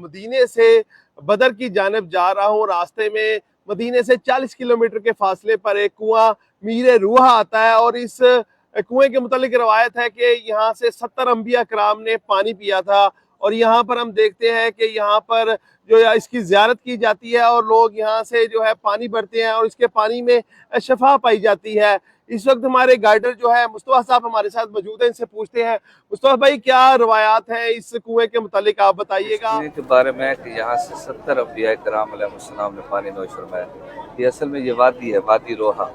मदीने से बदर की जानिब जा रहा हूँ। रास्ते में मदीने से 40 किलोमीटर के फासले पर एक कुआं मीर रूहा आता है और इस कुएं के मुतालिक रवायत है कि यहाँ से 70 अंबिया कराम ने पानी पिया था। और यहाँ पर हम देखते हैं कि यहाँ पर जो है इसकी ज़ियारत की जाती है और लोग यहाँ से जो है पानी भरते हैं और इसके पानी में शफा पाई जाती है। इस वक्त हमारे गाइडर जो है मुस्तफा साहब हमारे साथ मौजूद हैं, इनसे पूछते हैं। मुस्तफा भाई, क्या रवायात हैं इस कुएं के मुतालिक, आप बताइएगा। कुएं के बारे में है कि यहाँ से 70 अंबिया कराम अलैहिस्सलाम ने पानी नोश फरमाया। ये असल में ये वादी है, वादी रोहा।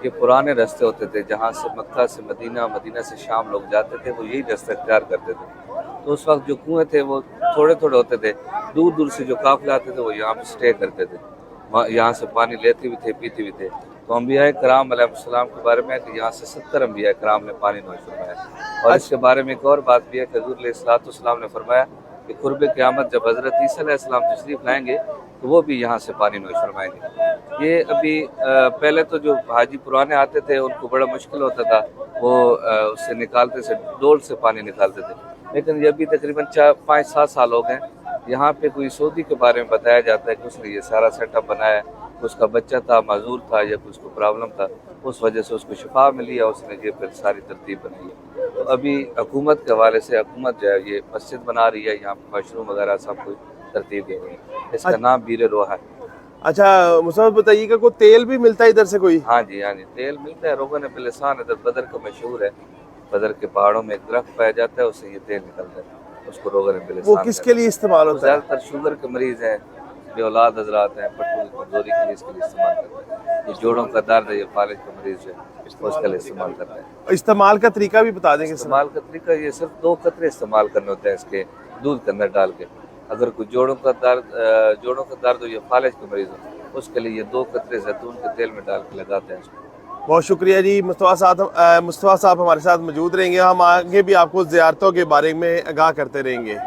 ये पुराने रास्ते होते थे जहाँ से मक्का से मदीना, मदीना से शाम लोग जाते थे, वो यही रास्ता इख्तियार करते थे। तो उस वक्त जो कुएं थे वो थोड़े थोड़े होते थे, दूर दूर से जो काफिले आते थे वो यहाँ पे स्टे करते थे, यहाँ से पानी लेते भी थे, पीते भी थे। तो अंबिया कराम अलैहिस्सलाम के बारे में है कि यहाँ से 70 अंबिया कराम ने पानी नोश फरमाया। और इसके बारे में एक और बात भी है कि हुज़ूर अलैहिस्सलाम ने फरमाया कि कुर्ब क़यामत जब हज़रत ईसा अलैहिस्सलाम तशरीफ़ लाएंगे तो वो भी यहाँ से पानी नोश फरमाएंगे। ये अभी पहले तो जो हाजी पुराने आते थे उनको बड़ा मुश्किल होता था, वो उससे निकालते से डोल से पानी निकालते थे। लेकिन ये अभी तकरीबन 5-7 साल हो गए। यहाँ पे कोई सऊदी के बारे में बताया जाता है कि उसने ये सारा सेटअप बनाया, उसका बच्चा था, माजूर था या कुछ को प्रॉब्लम था, उस वजह से उसको शिफा मिली और उसने ये फिर सारी तरतीब बनाई है। तो अभी हुकूमत के हवाले से हुकूमत जो है ये मस्जिद बना रही है, यहाँ पे मशरूम वगैरह सब कुछ तरतीब दे रही है। इसका नाम मीर रोहा है। अच्छा मुस्तफा बताइएगा, कोई तेल भी मिलता है इधर से कोई? हाँ जी, तेल मिलता है। रोगन बिलिसान इधर बदर का मशहूर है। बदर के पहाड़ों में एक दरख्त पाया जाता है, उससे ये तेल निकलता है, उसको रोगन बिलिसान। वो किसके लिए इस्तेमाल होता है? ज़्यादातर शुगर के मरीज हैं, जो औलाद हजरात हैं, पट्टू की कमजोरी के लिए इसके लिए इस्तेमाल करते हैं। ये जोड़ों का दर्द है, ये फालिज का मरीज है, उसके लिए इस्तेमाल करते हैं। इस्तेमाल का तरीका भी बता देंगे? इस्तेमाल का तरीका ये सिर्फ 2 कतरे इस्तेमाल करने होते हैं इसके, दूध के अंदर डाल के। अगर कोई जोड़ों का दर्द हो या फालिज के मरीज हो, उसके लिए ये 2 कतरे जैतून के तेल में डाल के लगाते हैं इसको। बहुत शुक्रिया जी। मुस्तफा साहब हमारे साथ मौजूद रहेंगे, हम आगे भी आपको ज़ियारतों के बारे में आगाह करते रहेंगे।